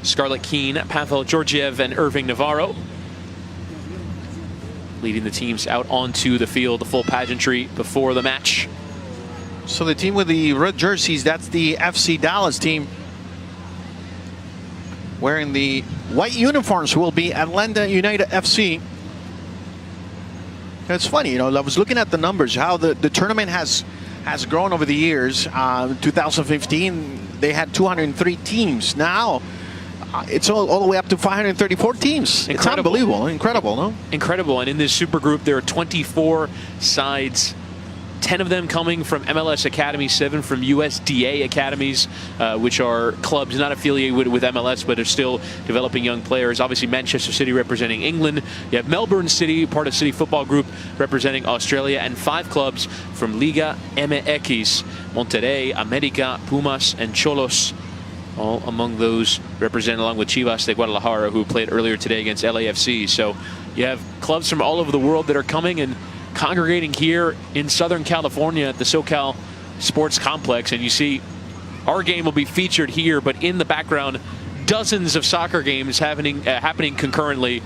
Scarlett Keane, Pavel Georgiev, and Irving Navarro leading the teams out onto the field, the full pageantry before the match. So the team with the red jerseys, that's the FC Dallas team. Wearing the white uniforms will be Atlanta United FC. It's funny, you know, I was looking at the numbers, how the tournament has grown over the years. 2015, they had 203 teams. Now, it's all the way up to 534 teams. Incredible. It's unbelievable. Incredible, no? Incredible. And in this super group, there are 24 sides, 10 of them coming from MLS academies, 7 from USDA academies, which are clubs not affiliated with MLS, but are still developing young players. Obviously, Manchester City representing England. You have Melbourne City, part of City Football Group, representing Australia, and 5 clubs from Liga MX, Monterrey, America, Pumas, and Cholos, all among those represented along with Chivas de Guadalajara, who played earlier today against LAFC. So you have clubs from all over the world that are coming and congregating here in Southern California at the SoCal Sports Complex. And you see our game will be featured here, but in the background, dozens of soccer games happening concurrently,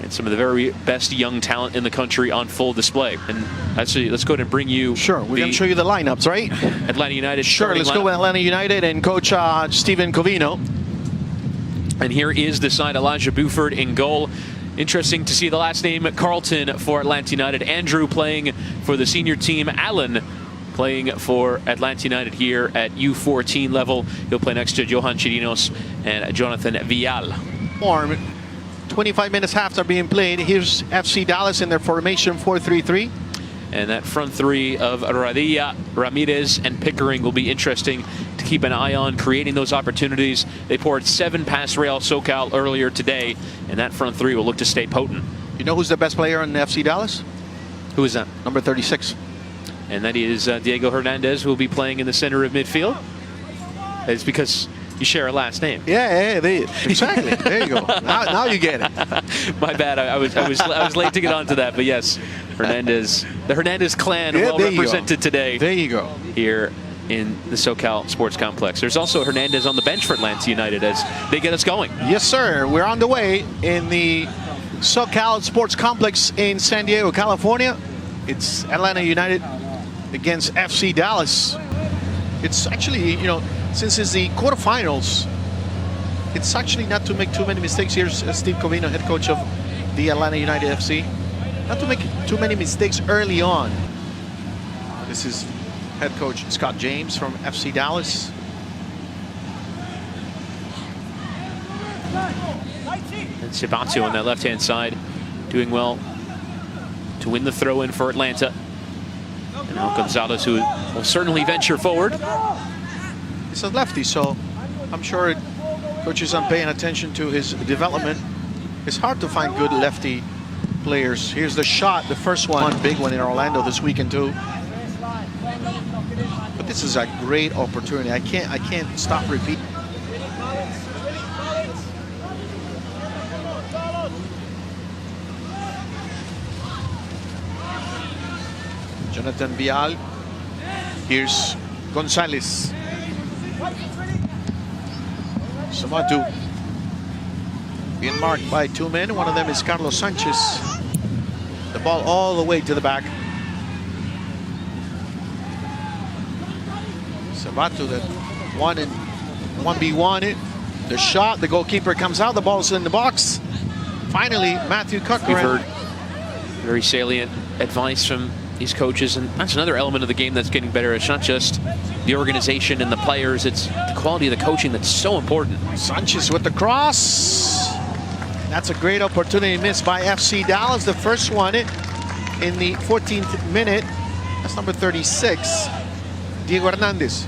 and some of the very best young talent in the country on full display. And actually, let's go ahead and bring you. Sure, we're going to show you the lineups, right? Atlanta United. Sure, let's go with Atlanta United and coach Steven Covino. And here is the side: Elijah Buford in goal. Interesting to see the last name Carlton for Atlanta United. Andrew playing for the senior team. Allen playing for Atlanta United here at U14 level. He'll play next to Johan Chirinos and Jonathan Vial. 25 minutes halves are being played. Here's FC Dallas in their formation 4-3-3. And that front three of Radilla, Ramirez, and Pickering will be interesting to keep an eye on, creating those opportunities. They poured 7 past Real SoCal earlier today, and that front three will look to stay potent. You know who's the best player in FC Dallas? Who is that? Number 36. And that is Diego Hernandez, who will be playing in the center of midfield. It's because you share a last name. Yeah, exactly. There you go. Now you get it. My bad. I was late to get onto that, but yes, Hernandez, the Hernandez clan, well represented today. There you go. Here in the SoCal Sports Complex. There's also Hernandez on the bench for Atlanta United as they get us going. Yes, sir. We're on the way in the SoCal Sports Complex in San Diego, California. It's Atlanta United against FC Dallas. It's actually, you know, since it's the quarterfinals, it's actually not to make too many mistakes. Here's Steve Covino, head coach of the Atlanta United FC. Not to make too many mistakes early on. This is head coach Scott James from FC Dallas. And Sabato on that left-hand side doing well to win the throw-in for Atlanta. And now Gonzalez, who will certainly venture forward. He's a lefty, so I'm sure coaches aren't paying attention to his development. It's hard to find good lefty players. Here's the shot, the first one, big one in Orlando this weekend too. But this is a great opportunity. I can't stop repeating. Jonathan Vial. Here's Gonzalez. Samatu being marked by 2 men. One of them is Carlos Sanchez. The ball all the way to the back. Samatu, that 1v1. The shot, the goalkeeper comes out. The ball's in the box. Finally, Matthew Cochran. We've heard very salient advice from these coaches, and that's another element of the game that's getting better. It's not just the organization and the players, it's the quality of the coaching that's so important. Sanchez with the cross. That's a great opportunity missed by FC Dallas. The first one in the 14th minute. That's number 36, Diego Hernandez.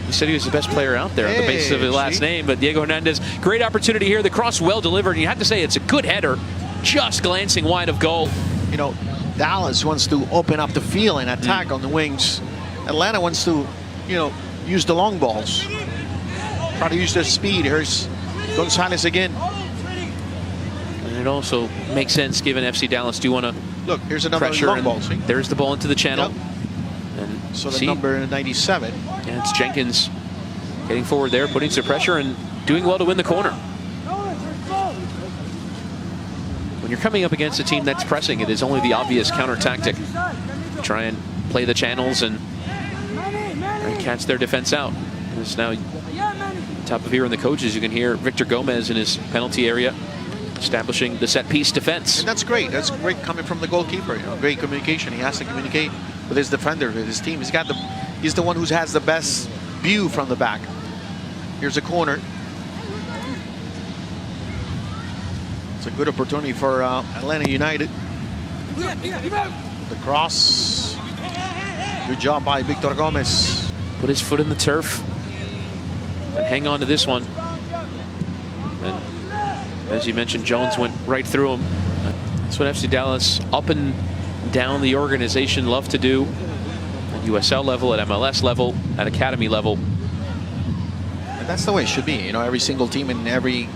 He said he was the best player out there on the basis of his last name, but Diego Hernandez, great opportunity here. The cross well delivered, and you have to say it's a good header, just glancing wide of goal. You know, Dallas wants to open up the field and attack on the wings. Atlanta wants to, you know, use the long balls. Try to use their speed. Here's Gonzalez again. And it also makes sense given FC Dallas do want to look. Here's another pressure long ball. See? There's the ball into the channel. Yep. And so the number 97. Yeah, it's Jenkins getting forward there, putting some pressure and doing well to win the corner. When you're coming up against a team that's pressing, it is only the obvious counter tactic. Try and play the channels and catch their defense out. It's now top of here in the coaches. You can hear Victor Gomez in his penalty area establishing the set piece defense. And that's great. That's great coming from the goalkeeper. You know, great communication. He has to communicate with his defender, with his team. He's the one who has the best view from the back. Here's a corner. It's a good opportunity for Atlanta United. The cross. Good job by Victor Gomez. Put his foot in the turf and hang on to this one. And as you mentioned, Jones went right through him. That's what FC Dallas up and down the organization love to do at USL level, at MLS level, at academy level. And that's the way it should be. You know, every single team in every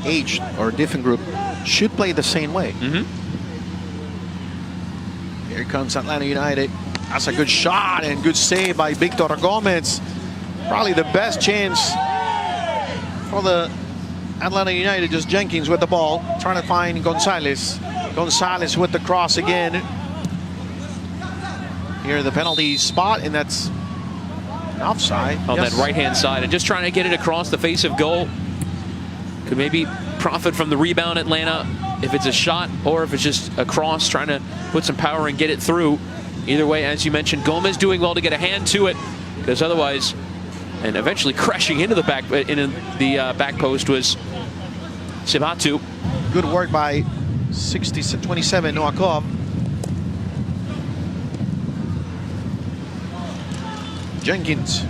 age or different group should play the same way. Here comes Atlanta United. That's a good shot and good save by Victor Gomez. Probably the best chance for the Atlanta United. Just Jenkins with the ball, trying to find Gonzalez. Gonzalez with the cross again. Here the penalty spot, and that's offside. On that right-hand side, and just trying to get it across the face of goal. Could maybe profit from the rebound, Atlanta, if it's a shot or if it's just a cross, trying to put some power and get it through. Either way, as you mentioned, Gomez doing well to get a hand to it, because otherwise, and eventually crashing into the back back post was Sibatu. Good work by 27 Noakov. Jenkins.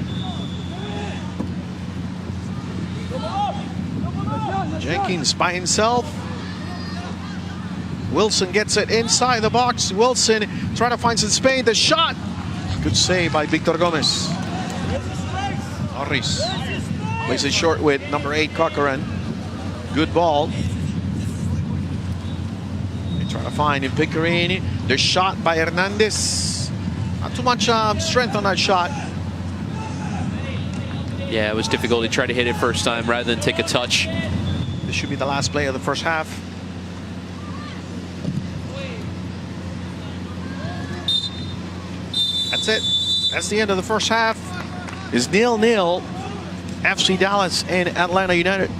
Jenkins by himself. Wilson gets it inside the box. Wilson trying to find some space. The shot. Good save by Victor Gomez. Norris plays it short with number 8 Corcoran. Good ball. They try to find him. Pickering. The shot by Hernandez. Not too much strength on that shot. Yeah, it was difficult. He tried to hit it first time rather than take a touch. This should be the last play of the first half. That's it. That's the end of the first half. It's 0-0. FC Dallas and Atlanta United.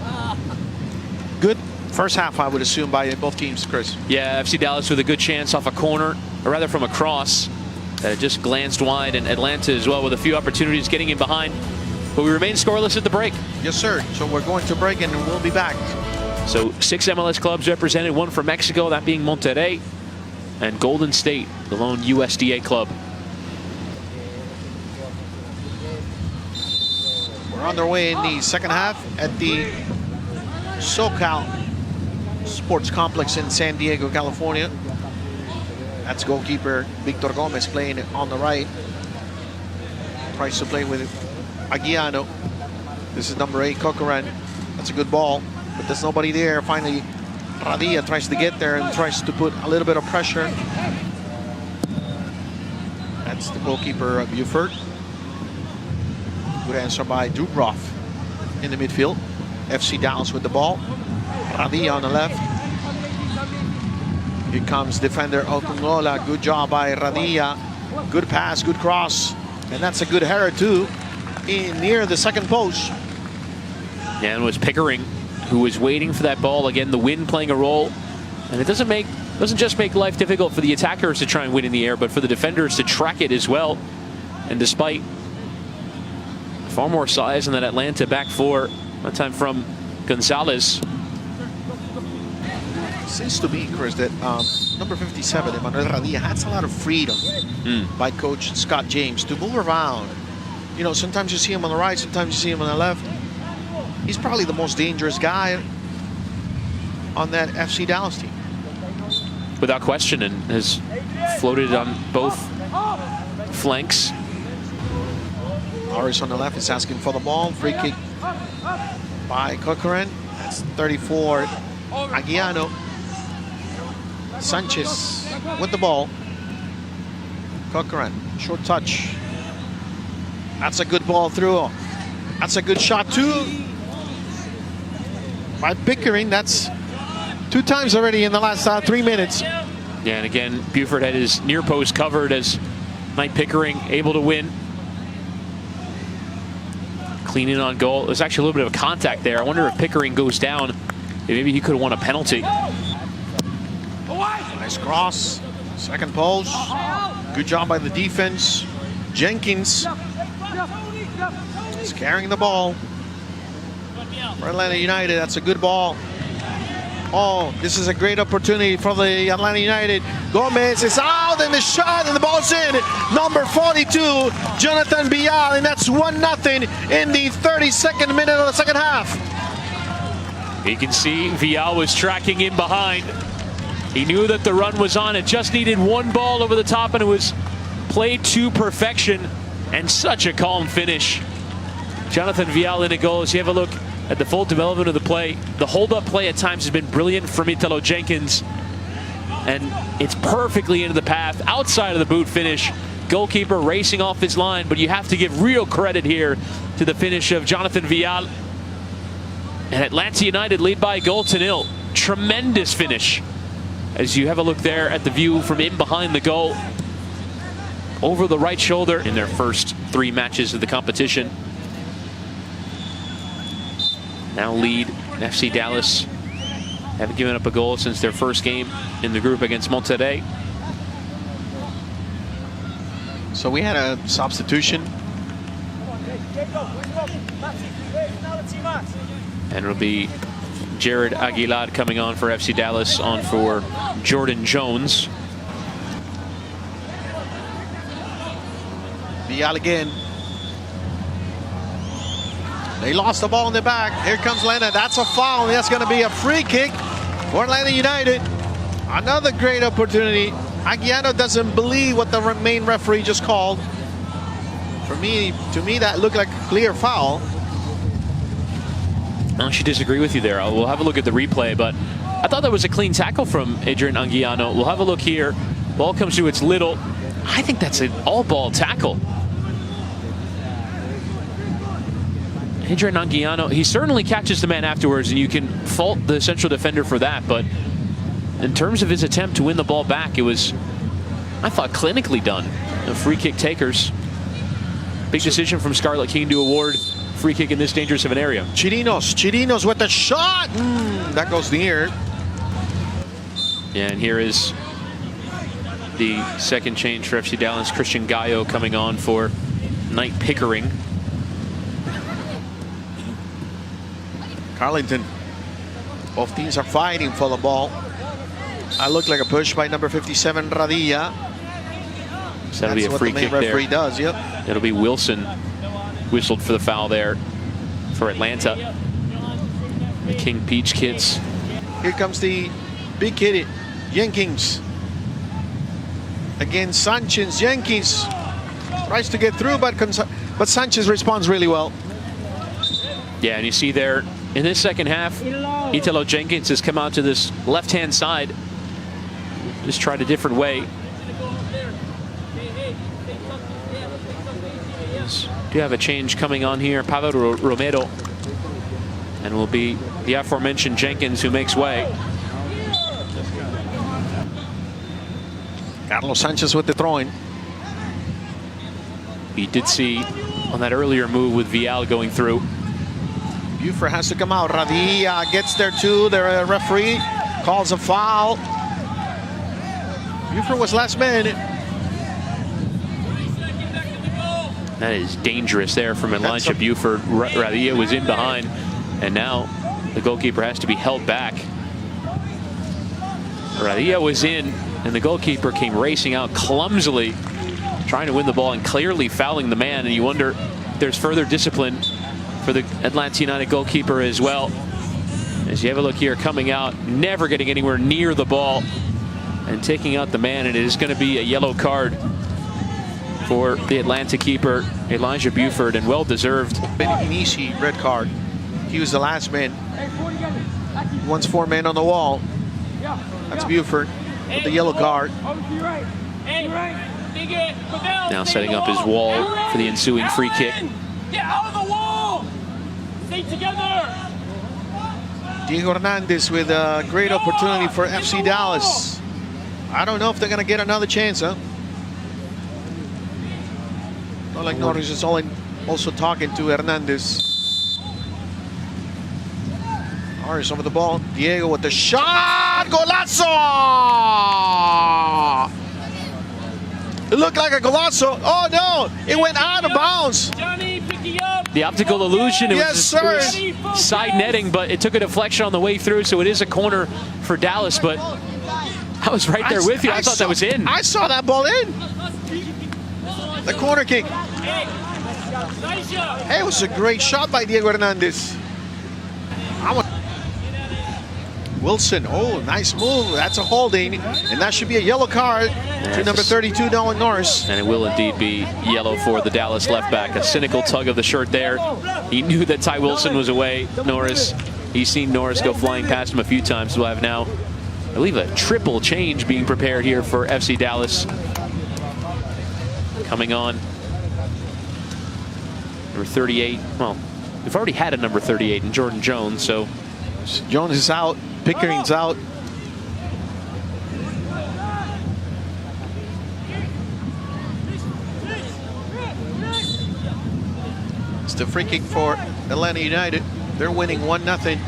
Good first half, I would assume, by both teams, Chris. Yeah, FC Dallas with a good chance off a corner, or rather from a cross that had just glanced wide, and Atlanta as well with a few opportunities getting in behind. But we remain scoreless at the break. Yes, sir. So we're going to break and we'll be back. So 6 MLS clubs represented, 1 from Mexico, that being Monterrey, and Golden State, the lone USDA club. We're on our way in the second half at the SoCal Sports Complex in San Diego, California. That's goalkeeper Victor Gomez playing on the right. Tries to play with Aguiano. This is number 8 Corcoran. That's a good ball, but there's nobody there. Finally, Radia tries to get there and tries to put a little bit of pressure. That's the goalkeeper, Buford. Good answer by Dubrov in the midfield. FC Dallas with the ball. Radia on the left. Here comes defender Okunlola. Good job by Radia. Good pass, good cross. And that's a good header too, in near the second post. Yeah, and it was Pickering who was waiting for that ball. Again, the wind playing a role. And it doesn't just make life difficult for the attackers to try and win in the air, but for the defenders to track it as well. And despite far more size in that Atlanta back four, that time from Gonzalez. Seems to be, Chris, that number 57, Emmanuel Radia, has a lot of freedom by Coach Scott James to move around. You know, sometimes you see him on the right, sometimes you see him on the left. He's probably the most dangerous guy on that FC Dallas team. Without question, and has floated on both flanks. Norris on the left is asking for the ball. Free kick by Corcoran. That's 34. Aguiano. Sanchez with the ball. Corcoran, short touch. That's a good ball through. That's a good shot too by Pickering. That's 2 times already in the last 3 minutes. Yeah, and again, Buford had his near post covered as Mike Pickering able to win. Clean in on goal. There's actually a little bit of a contact there. I wonder if Pickering goes down, maybe he could have won a penalty. Nice cross. Second post. Good job by the defense. Jenkins is carrying the ball for Atlanta United. That's a good ball. Oh, this is a great opportunity for the Atlanta United. Gomez is out, and the shot, and the ball's in. Number 42, Jonathan Vial, and that's 1-0 in the 32nd minute of the second half. You can see Vial was tracking in behind. He knew that the run was on. It just needed one ball over the top, and it was played to perfection, and such a calm finish. Jonathan Vial in a goal. As you have a look at the full development of the play, the hold-up play at times has been brilliant from Italo Jenkins, and it's perfectly into the path, outside of the boot finish. Goalkeeper racing off his line, but you have to give real credit here to the finish of Jonathan Vial. And Atlanta United lead by a goal to 0. Tremendous finish. As you have a look there at the view from in behind the goal, over the right shoulder in their first 3 matches of the competition. Now lead FC Dallas. Haven't given up a goal since their first game in the group against Monterrey. So we had a substitution. And it'll be Jared Aguilar coming on for FC Dallas, on for Jordan Jones. Vial again. They lost the ball in the back. Here comes Atlanta. That's a foul. That's going to be a free kick for Atlanta United. Another great opportunity. Aguiano doesn't believe what the main referee just called. To me, that looked like a clear foul. I should disagree with you there. We'll have a look at the replay, but I thought that was a clean tackle from Adrian Anguiano. We'll have a look here. Ball comes to its little. I think that's an all-ball tackle. Adrian Anguiano, he certainly catches the man afterwards, and you can fault the central defender for that, but in terms of his attempt to win the ball back, it was, I thought, clinically done. The free kick takers. Big decision from Scarlett King to award free kick in this dangerous of an area. Chirinos with the shot. That goes near. Yeah, and here is the second change for FC Dallas. Christian Gallo coming on for Knight Pickering. Carlington. Both teams are fighting for the ball. That looked like a push by number 57, Radilla. So that'll be a free kick there. Referee does, yep. It'll be Wilson whistled for the foul there for Atlanta. The King Peach kids. Here comes the big kid, Jenkins. Again, Sanchez. Jenkins tries to get through, but Sanchez responds really well. Yeah, and you see there in this second half, Italo Jenkins has come out to this left-hand side. Just tried a different way. Do have a change coming on here. Pablo Romero. And will be the aforementioned Jenkins who makes way. Carlos Sanchez with the throw-in. We did see on that earlier move with Vial going through. Buford has to come out. Radilla gets there too. The referee calls a foul. Buford was last man. That is dangerous there from Elijah Buford. Radilla was in behind, and now the goalkeeper has to be held back. Radilla was in, and the goalkeeper came racing out clumsily, trying to win the ball and clearly fouling the man. And you wonder if there's further discipline for the Atlanta United goalkeeper as well. As you have a look here, coming out, never getting anywhere near the ball and taking out the man, and it is going to be a yellow card for the Atlanta keeper, Elijah Buford, and well-deserved. Benignici, red card. He was the last man. Once 4 men on the wall. That's Buford with the yellow card. Now setting up his wall for the ensuing free kick. Get out of the wall! Stay together. Diego Hernandez with a great opportunity for FC Dallas. I don't know if they're going to get another chance, huh? Not like Norris is also talking to Hernandez. Norris over the ball. Diego with the shot. Golazo! It looked like a golazo. Oh no! It went out of bounds. Johnny, picking up. The optical illusion. It Yes, was, sir. it was side netting, but it took a deflection on the way through, so it is a corner for Dallas. But I was right there with you. I thought that was in. I saw that ball in. The corner kick. Hey, it was a great shot by Diego Hernandez. Wilson, oh, nice move. That's a holding, and that should be a yellow card to number 32, Nolan Norris. And it will indeed be yellow for the Dallas left back. A cynical tug of the shirt there. He knew that Ty Wilson was away. Norris, he's seen Norris go flying past him a few times. We'll have now, I believe, a triple change being prepared here for FC Dallas. Coming on. Number 38. Well, we've already had a number 38 in Jordan Jones, so. Jones is out. Pickering's out. It's the free kick for Atlanta United. They're winning 1-0.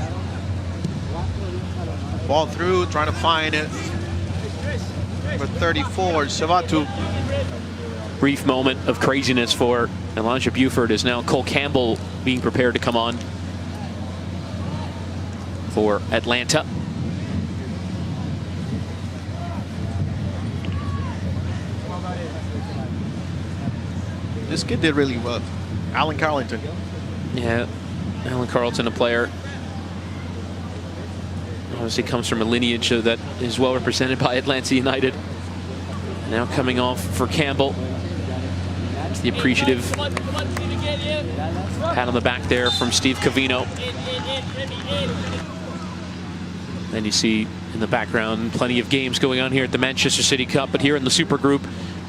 Ball through, trying to find it. Number 34, Savatu. Brief moment of craziness for Elijah Buford as now Cole Campbell being prepared to come on for Atlanta. This kid did really well. Alan Carlington. Yeah, Alan Carlton, a player. Obviously comes from a lineage that is well represented by Atlanta United. Now coming off for Campbell. It's the appreciative pat on the back there from Steve Covino. And you see in the background plenty of games going on here at the Manchester City Cup, but here in the Super Group,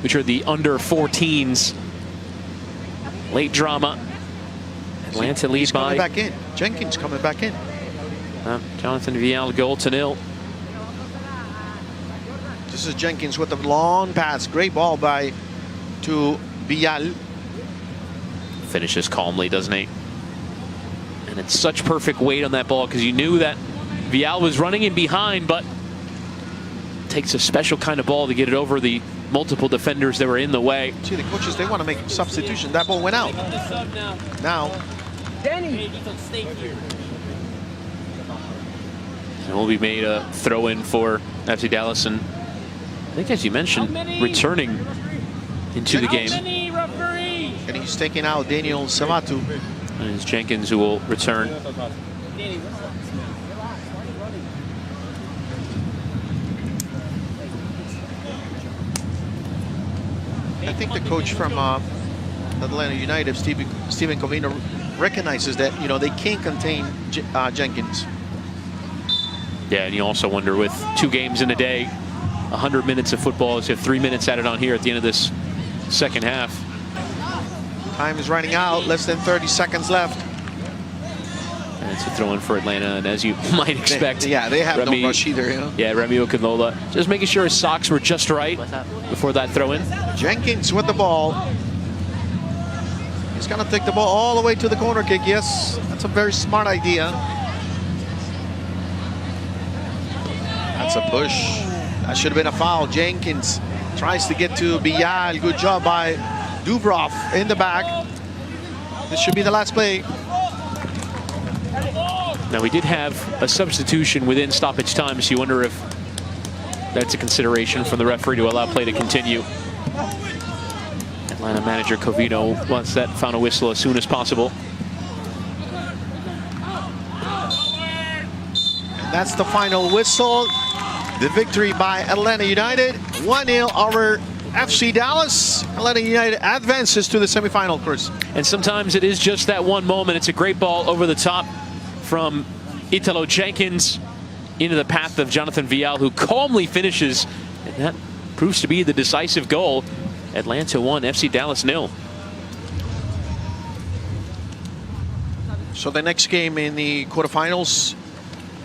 which are the under 14s. Late drama. Atlanta leads by. Coming back in. Jenkins coming back in. Jonathan Vial, goal to 0. This is Jenkins with a long pass. Great ball to Vial. Finishes calmly, doesn't he? And it's such perfect weight on that ball because you knew that Vial was running in behind, but it takes a special kind of ball to get it over the multiple defenders that were in the way. See, the coaches, they want to make a substitution. That ball went out. Now. Danny. And will be made a throw-in for FC Dallas, and I think, as you mentioned, returning into the game. And he's taking out Daniel Savatu. And it's Jenkins who will return. I think the coach from Atlanta United, Steven Covino, recognizes that, you know, they can't contain Jenkins. Yeah, and you also wonder, with 2 games in a day, 100 minutes of football, as you have 3 minutes added on here at the end of this second half. Time is running out, less than 30 seconds left. And it's a throw-in for Atlanta, and as you might expect, they have no rush either. You know? Yeah, Remy Okinola just making sure his socks were just right before that throw-in. Jenkins with the ball. He's going to take the ball all the way to the corner kick. Yes, that's a very smart idea. That's a push. That should have been a foul. Jenkins tries to get to Vial. Good job by Dubrov in the back. This should be the last play. Now, we did have a substitution within stoppage time, so you wonder if that's a consideration from the referee to allow play to continue. Atlanta manager Covino wants that final whistle as soon as possible. And that's the final whistle. The victory by Atlanta United. 1-0 over FC Dallas. Atlanta United advances to the semifinal, Chris. And sometimes it is just that one moment. It's a great ball over the top from Italo Jenkins into the path of Jonathan Vial, who calmly finishes. And that proves to be the decisive goal. Atlanta 1, FC Dallas 0. So the next game in the quarterfinals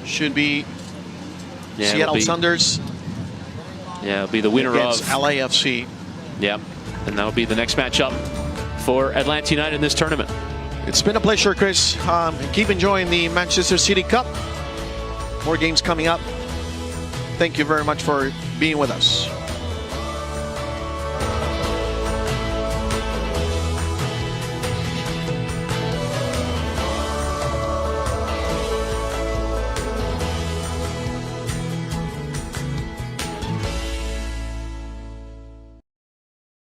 should be Seattle Sounders. Yeah, it'll be the winner against of LAFC. Yep, and that'll be the next matchup for Atlanta United in this tournament. It's been a pleasure, Chris. Keep enjoying the Manchester City Cup. More games coming up. Thank you very much for being with us.